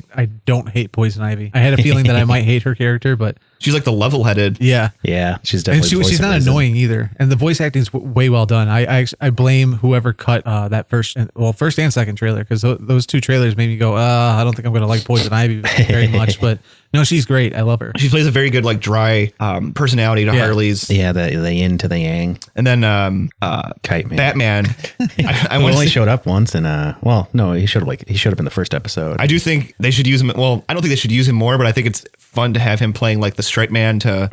don't hate Poison Ivy. I had a feeling that I might hate her character, but She's like the level-headed. Yeah. Yeah, she's And definitely. she's not annoying either. And the voice acting is way well done. I blame whoever cut that first and second trailer, because those two trailers made me go, I don't think I'm going to like Poison Ivy very much. But no, she's great. I love her. She plays a very good like dry personality to Harley's. Yeah, the yin to the yang. And then Kite Man. Batman. I Well, only showed up once, and no, he showed up in the first episode. I do think they should use him. Well, I don't think they should use him more, but I think it's fun to have him playing like the straight man to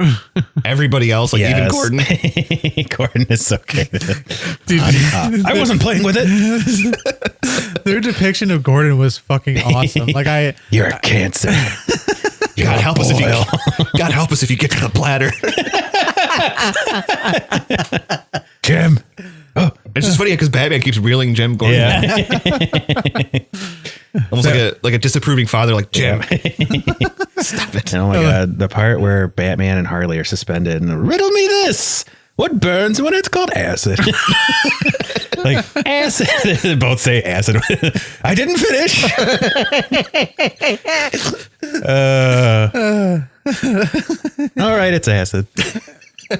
everybody else, like even Gordon. Gordon is so good. Dude, I wasn't playing with it. their depiction of Gordon was fucking awesome. Like You're a cancer. God help us if you. God help us if you get to the platter. Jim. Oh, it's just funny because Batman keeps reeling Jim Gordon. Yeah. Almost like a disapproving father, like Jim. Stop it. Oh my God. The part where Batman and Harley are suspended and riddle me this. What burns when it's called acid? Like acid. They both say acid. I didn't finish. All right, it's acid.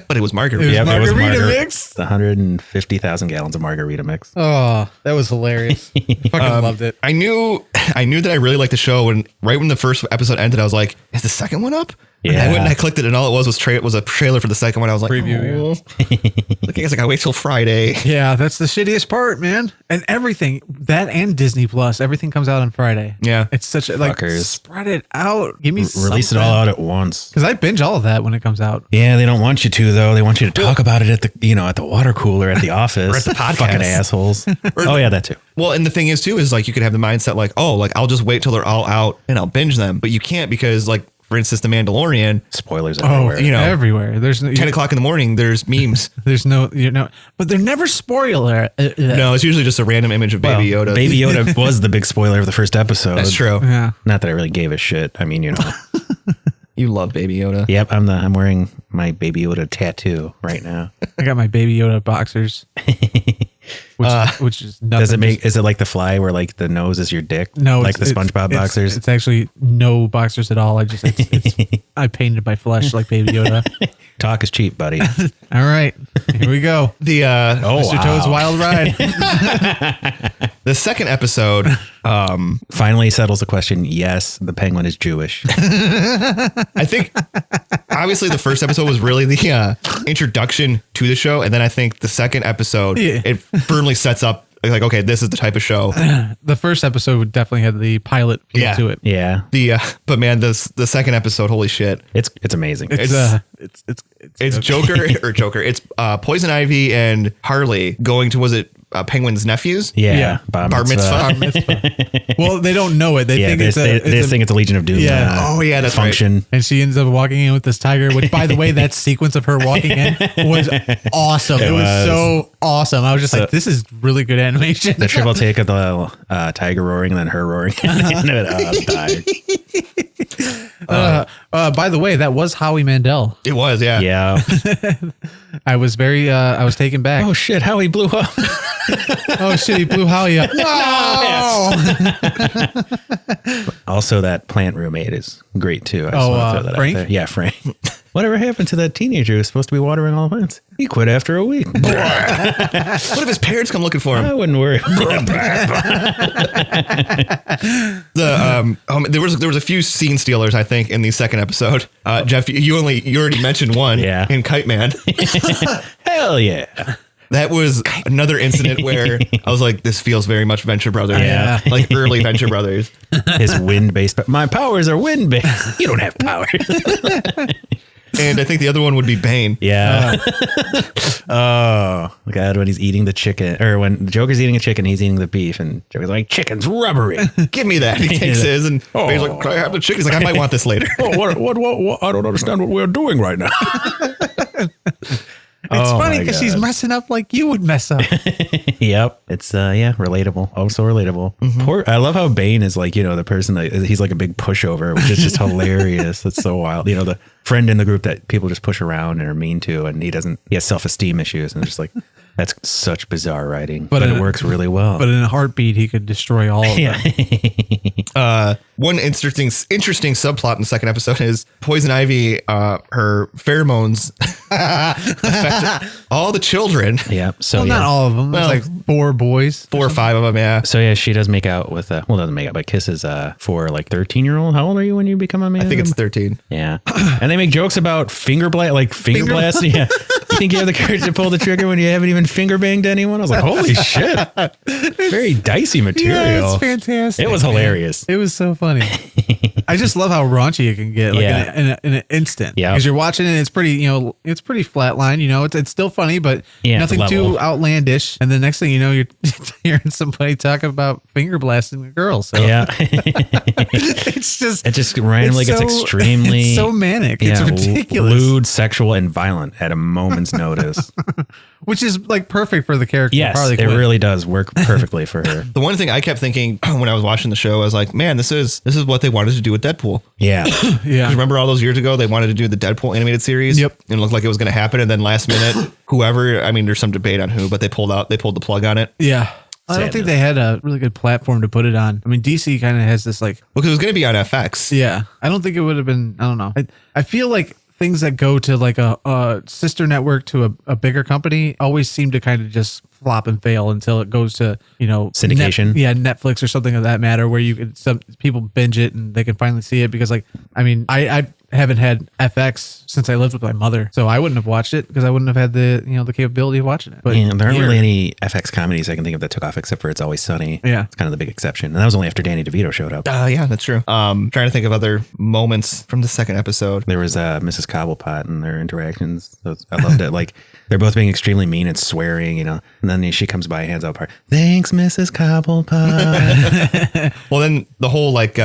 But it was margarita. It was Yep, margarita mix? The 150,000 gallons of margarita mix. Oh, that was hilarious. Fucking loved it. I knew that I really liked the show, and right when the first episode ended, I was like, "Is the second one up?" And I went and I clicked it, and all it was a trailer for the second one. I was like, Preview, I guess I gotta wait till Friday. Yeah, that's the shittiest part, man. And everything, that and Disney Plus, everything comes out on Friday. Yeah. It's such a, like, Fuckers. spread it out. Give me Release it all out at once. Because I binge all of that when it comes out. Yeah, they don't want you to though. They want you to talk about it at the water cooler at the office. Or at the podcast. Fucking assholes. Oh yeah, that too. Well, and the thing is too is like you could have the mindset like, oh, like I'll just wait till they're all out and I'll binge them, but you can't because like. For instance, The Mandalorian. Spoilers everywhere. Everywhere. There's no, 10 o'clock in the morning, there's memes. There's no, but they're never spoiler. No, it's usually just a random image of Baby Yoda. Baby Yoda was the big spoiler of the first episode. That's true. Yeah. Not that I really gave a shit. I mean, You love Baby Yoda. Yep, I'm wearing my Baby Yoda tattoo right now. I got my Baby Yoda boxers. Which is nothing. Is it like the Fly where like the nose is your dick? No, like the SpongeBob boxers. It's actually no boxers at all. I painted my flesh like Baby Yoda. Talk is cheap, buddy. All right, here we go. The Mr. Toad's Wild Ride. the second episode Finally settles the question. Yes, the penguin is Jewish. I think obviously the first episode was really the introduction to the show, and then I think the second episode it firmly sets up like, okay, this is the type of show. The first episode would definitely have the pilot feel to it. Yeah. But man, the second episode, holy shit, It's amazing. it's Joker. It's Poison Ivy and Harley going to, was it Penguin's nephews? Yeah. Bar mitzvah. Well, they don't know it. They think they it's think it's a Legion of Doom. Yeah. Oh yeah, that's function. right. And she ends up walking in with this tiger, which, by the way, that sequence of her walking in was awesome. It was so awesome. I was just like, this is really good animation. The triple take of the tiger roaring and then her roaring. Died. By the way, that was Howie Mandel. It was, yeah. Yeah. I was taken back. Oh shit! Howie blew up. Oh shit! He blew Howie up. No. Also, that plant roommate is great too. I just wanna throw that Frank? out there. Yeah, Frank. Whatever happened to that teenager who was supposed to be watering all the plants? He quit after a week. What if his parents come looking for him? I wouldn't worry. There was a few scene stealers, I think, in the second episode. Jeff, you already mentioned one. Yeah. In Kite Man. Hell yeah. That was another incident where I was like, this feels very much Venture Brothers. Yeah. Like early Venture Brothers. His wind-based. My powers are wind-based. You don't have powers. And I think the other one would be Bane. Yeah. Oh, God, when he's eating the chicken, or when Joker's eating a chicken, he's eating the beef, and Joker's like, chicken's rubbery. Give me that. He takes his, and Bane's like, can I have the chicken? He's like, I might want this later. What? I don't understand what we're doing right now. It's funny because she's messing up like you would mess up. Yep. It's relatable. Oh, so relatable. Mm-hmm. I love how Bane is like, the person that he's like a big pushover, which is just hilarious. It's so wild. The friend in the group that people just push around and are mean to, and he has self-esteem issues, and just like, That's such bizarre writing, But but in it a- works really well. But in a heartbeat, he could destroy all of them. One interesting subplot in the second episode is Poison Ivy, her pheromones affect all the children. Yeah. So Well, yeah. not all of them. Well, It's like 4 boys. 4 or 5 of them, yeah. So yeah, she does make out with doesn't make out, but kisses for like 13-year-old. How old are you when you become a man? I think it's 13. Yeah. And they make jokes about finger blasting. Yeah. You think you have the courage to pull the trigger when you haven't even finger banged anyone? I was like, holy shit. Very dicey material. Yeah, it's fantastic. It was hilarious. It was so funny. I just love how raunchy it can get, like Yeah. in an instant. Yeah. because you're watching it, it's pretty, it's pretty flatline. It's still funny, but Yeah, nothing it's too level. outlandish. And the next thing you know, you're hearing somebody talk about finger blasting a girl. So Yeah. it's just It just randomly it's gets so- extremely it's so manic. It's ridiculous, lewd, sexual, and violent at a moment's notice. which is like perfect for the character. Yes, of Harley it Quinn. really does work perfectly for her. The one thing I kept thinking when I was watching the show, I was like, man, this is what they wanted to do with Deadpool. Yeah. Yeah. Remember all those years ago, they wanted to do the Deadpool animated series? Yep. And it looked like it was going to happen. And then last minute, whoever, I mean, there's some debate on who, but they pulled the plug on it. Yeah. I don't think they had a really good platform to put it on. I mean, DC kind of has this like, Well, because it was going to be on FX. yeah, I don't think it would have been, I don't know. I feel like things that go to like a sister network to a bigger company always seem to kind of just flop and fail until it goes to, Syndication? Netflix or something of that matter, where you could, some people binge it and they can finally see it. Because like, I mean, I haven't had FX since I lived with my mother, so I wouldn't have watched it because I wouldn't have had the the capability of watching it. But Yeah, there aren't here- really any FX comedies I can think of that took off except for It's Always Sunny. Yeah. It's kind of the big exception. And that was only after Danny DeVito showed up. Yeah, that's true. Trying to think of other moments from the second episode. There was Mrs. Cobblepot and their interactions. I loved it. Like, they're both being extremely mean and swearing, and then she comes by, hands out part. Thanks, Mrs. Cobblepot. Well, then the whole like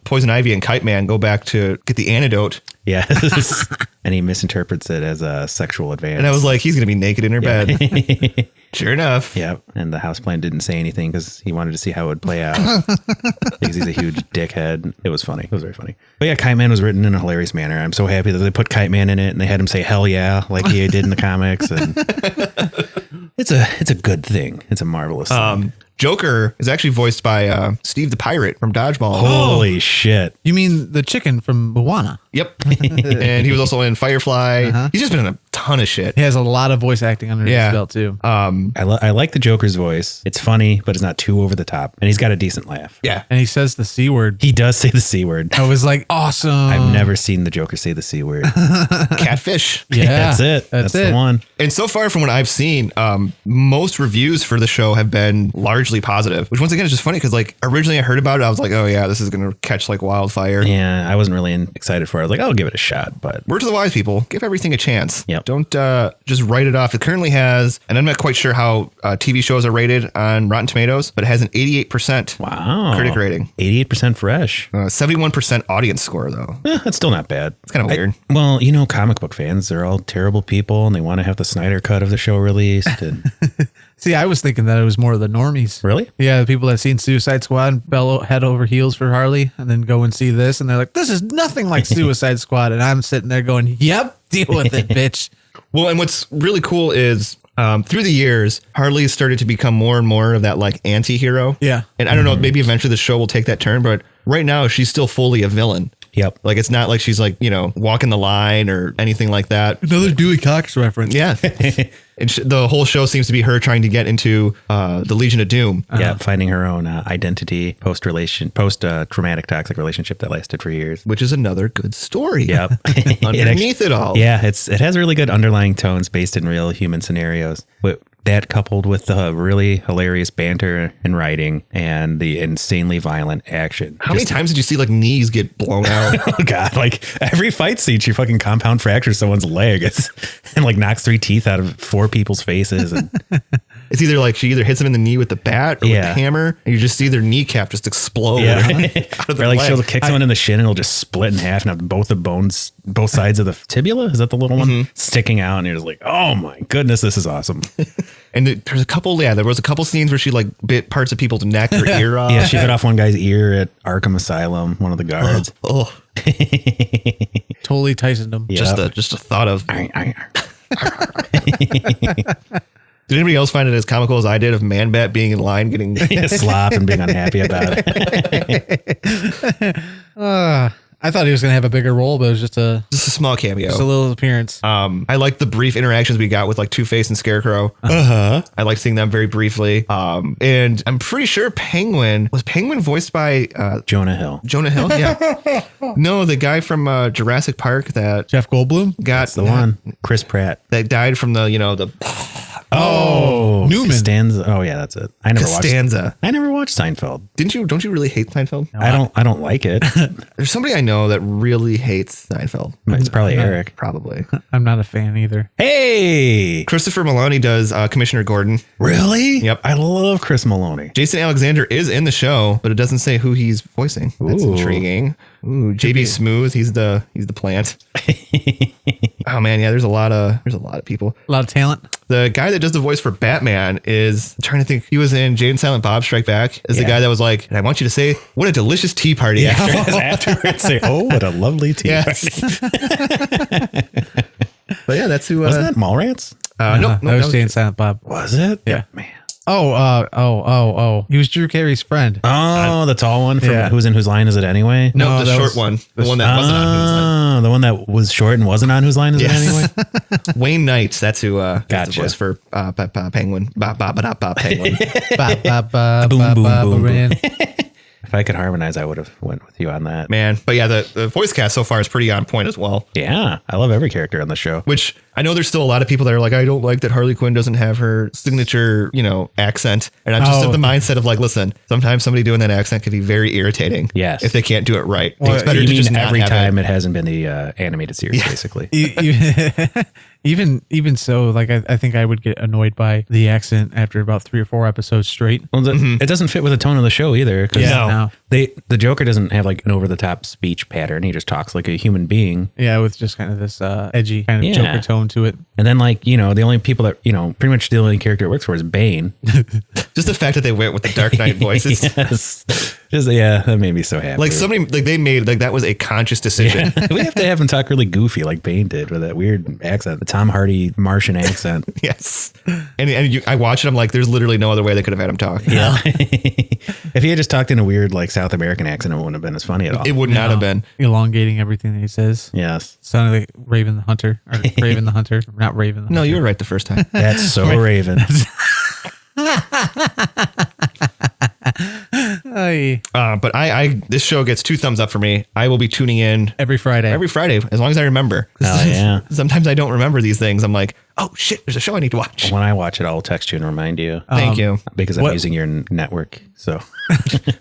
Poison Ivy and Kite Man go back to get the antidote. Yes. And he misinterprets it as a sexual advance. And I was like, he's going to be naked in her bed. Sure enough. Yeah, and the houseplant didn't say anything because he wanted to see how it would play out. Because he's a huge dickhead. It was funny. It was very funny. But yeah, Kite Man was written in a hilarious manner. I'm so happy that they put Kite Man in it and they had him say hell yeah like he did in the comics. And it's a good thing. It's a marvelous thing. Joker is actually voiced by Steve the Pirate from Dodgeball. Holy shit. You mean the chicken from Moana? Yep. And he was also in Firefly. He's just been in a ton of shit. He has a lot of voice acting under his belt too. I like the Joker's voice. It's funny, but it's not too over the top. And he's got a decent laugh. Yeah. And he says the C word. He does say the C word. I was like, awesome. I've never seen the Joker say the C word. Catfish. Yeah, That's it. That's it. the one. And so far from what I've seen, most reviews for the show have been largely positive, which once again is just funny because like originally I heard about it, I was like, oh yeah, this is going to catch like wildfire. Yeah, I wasn't really excited for it. I was like, I'll give it a shot, but Word to the wise people, give everything a chance. Yep. Don't just write it off. It currently has, and I'm not quite sure how TV shows are rated on Rotten Tomatoes, but it has an 88% wow. critic rating. 88% fresh. 71% audience score though. That's still not bad. It's kind of weird. Well, comic book fans, they're all terrible people and they want to have the Snyder cut of the show released. And See, I was thinking that it was more of the normies. really? Yeah, the people that seen Suicide Squad and fell head over heels for Harley and then go and see this and they're like, this is nothing like Suicide Squad. And I'm sitting there going, yep, deal with it, bitch. Well, and what's really cool is through the years, Harley has started to become more and more of that like anti-hero. Yeah. And I don't know, maybe eventually the show will take that turn, but right now she's still fully a villain. Yep. Like it's not like she's like, walking the line or anything like that. Another Dewey Cox reference. Yeah. And the whole show seems to be her trying to get into the Legion of Doom. Yeah, finding her own identity post traumatic toxic relationship that lasted for years. Which is another good story. Yep. Underneath it all. Yeah, it has really good underlying tones based in real human scenarios. But that coupled with the really hilarious banter and writing and the insanely violent action. How many times did you see like knees get blown out? Oh God! Like every fight scene, she fucking compound fractures someone's leg. And like knocks 3 teeth out of 4 people's faces. And It's either like she either hits them in the knee with the bat or with Yeah. the hammer, and you just see their kneecap just explode. yeah, out of or like leg. she'll kick someone in the shin and it'll just split in half and have both the bones, both sides of the tibula. Is that the little one sticking out? And you're just like, oh my goodness, this is awesome. And there was a couple scenes where she like bit parts of people's neck or ear off. Yeah, she bit off one guy's ear at Arkham Asylum, one of the guards. Oh, Totally Tysoned him. Yeah. just a thought of. Did anybody else find it as comical as I did of Man-Bat being in line getting slop and being unhappy about it? I thought he was going to have a bigger role, but it was just a small cameo. just a little appearance. I like the brief interactions we got with like Two-Face and Scarecrow. I like seeing them very briefly. And I'm pretty sure Penguin voiced by Jonah Hill. Jonah Hill. Yeah. No, the guy from Jurassic Park that Jeff Goldblum? got That's the one. Chris Pratt. that died from the Newman. Costanza. Oh yeah, that's it. I never watched. Costanza. I never watched Seinfeld. Don't you really hate Seinfeld? I don't like it. There's somebody I know that really hates Seinfeld. It's probably Eric. Probably. I'm not a fan either. Hey, Christopher Maloney does Commissioner Gordon. really? Yep. I love Chris Maloney. Jason Alexander is in the show, but it doesn't say who he's voicing. That's Ooh. intriguing. Ooh, JB Smooth, he's the plant. Oh man, yeah, there's a lot of people. A lot of talent. The guy that does the voice for Batman is I'm trying to think. He was in Jay and Silent Bob Strike Back. Is the Yeah. guy that was like, and I want you to say, what a delicious tea party after. Afterwards, say, "Oh, what a lovely tea Yes. party." But yeah, that's who. Wasn't that Mallrats? Nope, That was Jay and Silent Bob. Was it? Yeah. Man. Oh. He was Drew Carey's friend. Oh, the tall one from Yeah. Who's in Whose Line Is It Anyway? No, No, the that short was- one. The one that wasn't on Who's Line. The one that was short and wasn't on Whose Line Is Yes. It Anyway? Wayne Knight. That's who. That's the Gotcha. voice for Penguin. Penguin. Ba, ba, ba, Boom, ba, boom, ba, boom, ba, If I could harmonize, I would have went with you on that. Man, but yeah, the voice cast so far is pretty on point as well. Yeah, I love every character on the show. Which I know there's still a lot of people that are like, I don't like that Harley Quinn doesn't have her signature, accent. And I'm just Oh. of the mindset of like, listen, sometimes somebody doing that accent can be very irritating. Yes. If they can't do it right. Well, It's better You to mean just not every have time it. it hasn't been the animated series, basically. Even so, like I think I would get annoyed by the accent after about 3 or 4 episodes straight. Well, it doesn't fit with the tone of the show either. 'Cause No. the Joker doesn't have like an over the top speech pattern. He just talks like a human being. Yeah, with just kind of this edgy kind of Yeah. Joker tone to it. And then the only people that, pretty much the only character it works for is Bane. Just the fact that they went with the Dark Knight voices. Yes. Just, yeah, that made me so happy. Like somebody, like they made, like that was a conscious decision. we have to have him talk really goofy like Bane did with that weird accent, the Tom Hardy Martian accent. Yes. And I watch it, I'm like, there's literally no other way they could have had him talk. Yeah. If he had just talked in a weird like South American accent, it wouldn't have been as funny at all. It would not have been. Elongating everything that he says. Yes. Sounded like Raven the Hunter. Or Raven the Hunter. Not Raven the No, Hunter. you were right the first time. That's so Raven. Ay, But this show gets 2 thumbs up for me. I will be tuning in every Friday. every Friday as long as I remember. Oh, yeah. Sometimes I don't remember these things. I'm like, oh shit, there's a show I need to watch. When I watch it, I'll text you and remind you. Thank you. Because I'm what- using your network. So,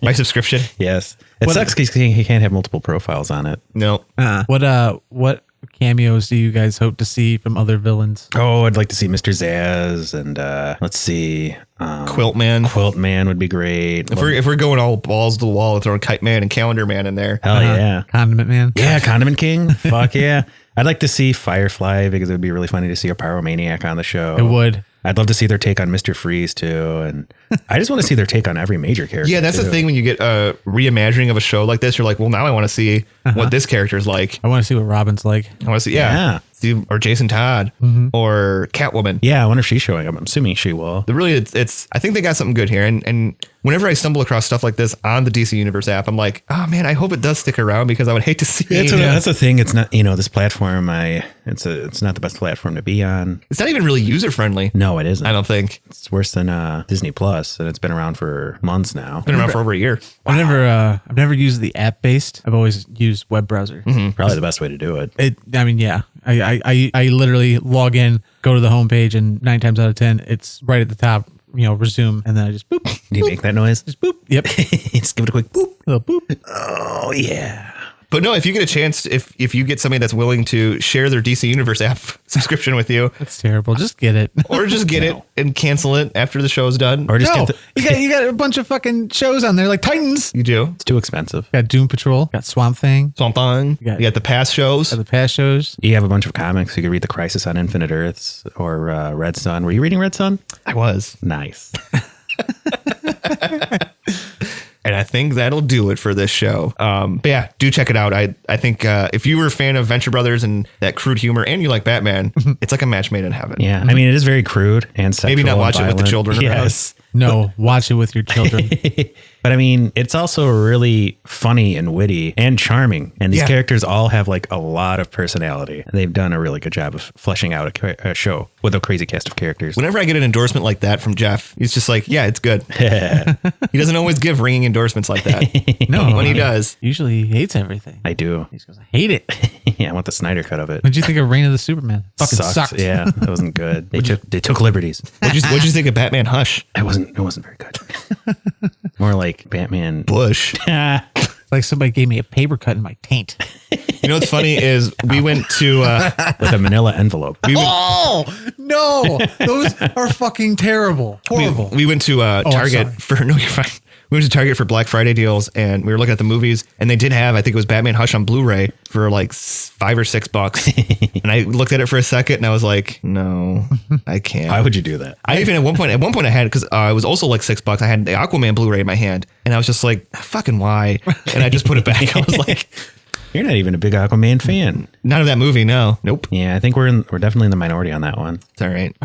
My subscription. yes. It sucks because he can't have multiple profiles on it. No. What cameos do you guys hope to see from other villains? Oh, I'd like to see Mr. Zaz and let's see. Quilt Man. Quilt Man would be great. If we're going all balls to the wall and throwing Kite Man and Calendar Man in there. Hell yeah. Condiment Man. Yeah, Condiment King. Fuck yeah. I'd like to see Firefly because it would be really funny to see a pyromaniac on the show. It would. I'd love to see their take on Mr. Freeze too. And I just want to see their take on every major character. Yeah, that's the too. thing when you get a reimagining of a show like this, you're like, well, now I want to see what this character is like. I want to see what Robin's like. I want to see, Yeah. see, or Jason Todd or Catwoman. Yeah, I wonder if she's showing up. I'm assuming she will. Really, it's. I think they got something good here, and whenever I stumble across stuff like this on the DC Universe app, I'm like, oh man, I hope it does stick around because I would hate to see. That's the thing. It's not, this platform. It's not the best platform to be on. It's not even really user friendly. No, it isn't. I don't think. It's worse than Disney Plus, and it's been around for months now. Been around for over a year. I've never used the app based. I've always used web browser. Probably the best way to do it. Yeah. I literally log in, go to the homepage, and 9 times out of 10, it's right at the top. Resume, and then I just boop. Do you make that noise? Just boop. Yep. Just give it a quick boop. Little boop. Oh yeah. But no, if you get a chance, if you get somebody that's willing to share their DC Universe app subscription with you, That's terrible. Just get it. or just get it and cancel it after the show's done, Or just No, get the, you got a bunch of fucking shows on there like Titans. you do. it's too expensive. Got Doom Patrol. Got Swamp Thing. Something. Yeah. You got the past shows. Got the past shows. You have a bunch of comics. You could read The Crisis on Infinite Earths or Red Sun. Were you reading Red Sun? I was. Nice. And I think that'll do it for this show. But yeah, do check it out. I think if you were a fan of Venture Brothers and that crude humor and you like Batman, it's like a match made in heaven. Yeah. I mean, it is very crude and sexual. Maybe not watch and it with the violent. children around. Yes. No, watch it with your children. But I mean, it's also really funny and witty and charming. And these characters all have like a lot of personality. They've done a really good job of fleshing out a show with a crazy cast of characters. Whenever I get an endorsement like that from Jeff, he's just like, yeah, it's good. He doesn't always give ringing endorsements like that. No, when he does. Usually he hates everything. I do. He goes, I hate it. Yeah, I want the Snyder cut of it. What'd you think of Reign of the Superman? Fucking Sucked. sucked. Yeah, that wasn't good. They took liberties. What'd you think of Batman Hush? It wasn't very good. More like Batman Bush. Like somebody gave me a paper cut in my taint. You know what's funny is we went to with a manila envelope. Oh, no. Those are fucking terrible. Horrible. we went to Target sorry. for no, you're fine. We went to Target for Black Friday deals, and we were looking at the movies, and they did have, I think it was Batman Hush on Blu-ray for like $5 or $6. And I looked at it for a second, and I was like, no, I can't. Why would you do that? I even at one point I had, because it was also like $6. I had the Aquaman Blu-ray in my hand, and I was just like, fucking why? And I just put it back. I was like, You're not even a big Aquaman fan. none of that movie, no. Nope. Yeah, I think we're definitely in the minority on that one. It's all right.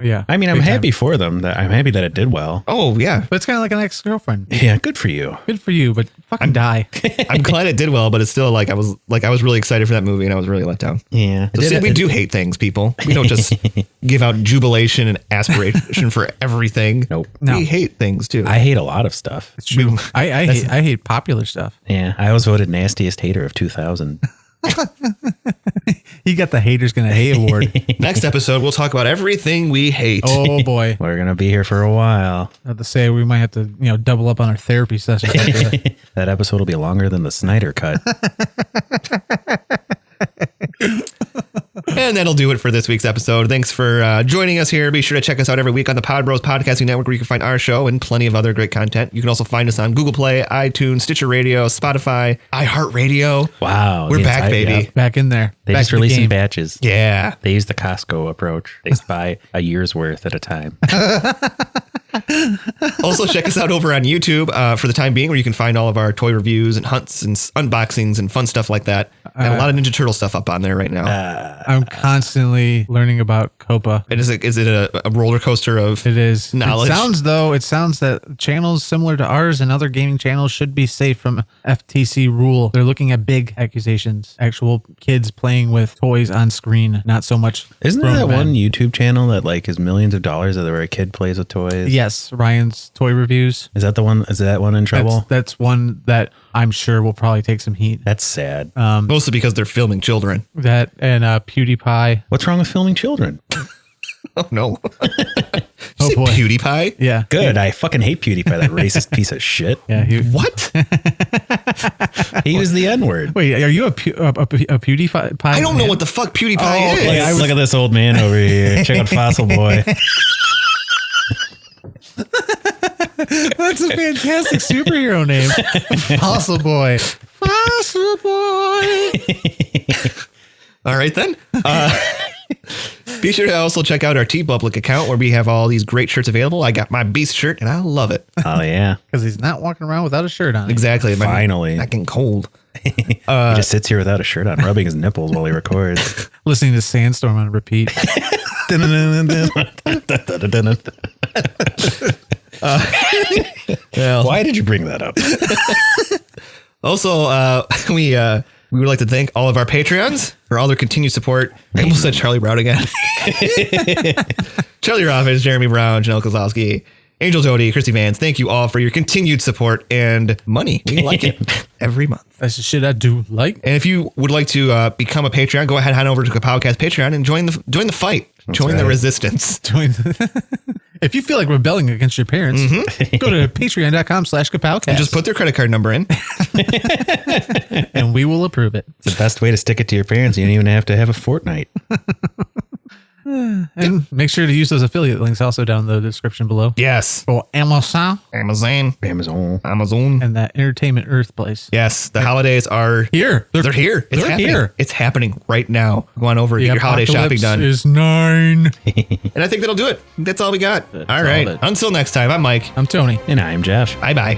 Yeah. I mean, I'm Big time. happy for them. I'm happy that it did well. Oh, yeah. But it's kind of like an ex-girlfriend. Yeah, good for you. Good for you, but fucking die. I'm glad it did well, but it's still like I was really excited for that movie, and I was really let down. Yeah. So see, we do hate things, people. We don't just give out jubilation and aspiration for everything. Nope. No. We hate things too. I hate a lot of stuff. It's true. I hate popular stuff. Yeah, I was voted nastiest hater of 2000. He got the Haters Gonna Hate award. Next episode, we'll talk about everything we hate. Oh boy. We're gonna be here for a while. I have to say we might have to, double up on our therapy sessions. That episode will be longer than the Snyder cut. And that'll do it for this week's episode. Thanks for joining us here. Be sure to check us out every week on the Pod Bros Podcasting Network, where you can find our show and plenty of other great content. You can also find us on Google Play, iTunes, Stitcher Radio, Spotify, iHeartRadio. Wow. We're the back, inside- baby. yeah. Back in there. They Back just to the release in game. batches. Yeah. They use the Costco approach. They buy a year's worth at a time. Also, check us out over on YouTube for the time being, where you can find all of our toy reviews and hunts and unboxings and fun stuff like that. Got a lot of Ninja Turtle stuff up on there right now. I'm constantly learning about Copa. And is it a roller coaster of It is. knowledge? It sounds that channels similar to ours and other gaming channels should be safe from FTC rule. They're looking at big accusations, actual kids playing with toys on screen, not so much. Isn't there grown that men. one YouTube channel that like is millions of dollars where a kid plays with toys? Yes, Ryan's toy reviews. Is that the one? Is that one in trouble? That's one that I'm sure will probably take some heat. That's sad. Mostly because they're filming children. That and PewDiePie. What's wrong with filming children? Oh, no. Oh Say boy. PewDiePie? Yeah. Good. I fucking hate PewDiePie, that racist piece of shit. Yeah. What? He used the N-word. Wait, are you a PewDiePie? I don't know what the fuck PewDiePie is. okay. Look at this old man over here. Check out Fossil Boy. That's a fantastic superhero name. Fossil Boy. Fossil Boy. All right, then. Be sure to also check out our T-Public account, where we have all these great shirts available. I got my Beast shirt, and I love it. Oh, yeah. Because he's not walking around without a shirt on. Exactly. Finally. Not getting cold. He just sits here without a shirt on, rubbing his nipples while he records. Listening to Sandstorm on repeat. Why did you bring that up? Also, we would like to thank all of our Patreons for all their continued support. I almost said Charlie Brown again. Charlie Robbins, Jeremy Brown, Janelle Kozlowski, Angel Doty, Christy Vance. Thank you all for your continued support and money. We like it every month. That's the shit I do like. And if you would like to become a Patreon, go ahead, head over to Kapowcast Patreon and join the fight. Join the right. resistance. If you feel like rebelling against your parents, go to patreon.com/Kapowcast. And just put their credit card number in. and we will approve it. It's the best way to stick it to your parents. You don't even have to have a fortnight. And make sure to use those affiliate links also down in the description below. Yes. For Amazon Amazon. Amazon. and that Entertainment Earth place. Yes. The holidays are Here. They're here. It's They're happening. here. It's happening right now. Go on over and The get your holiday shopping apocalypse done. is 9. And I think that'll do it. That's all we got. All right. all of it. Until next time, I'm Mike. I'm Tony. And I'm Jeff. Bye-bye.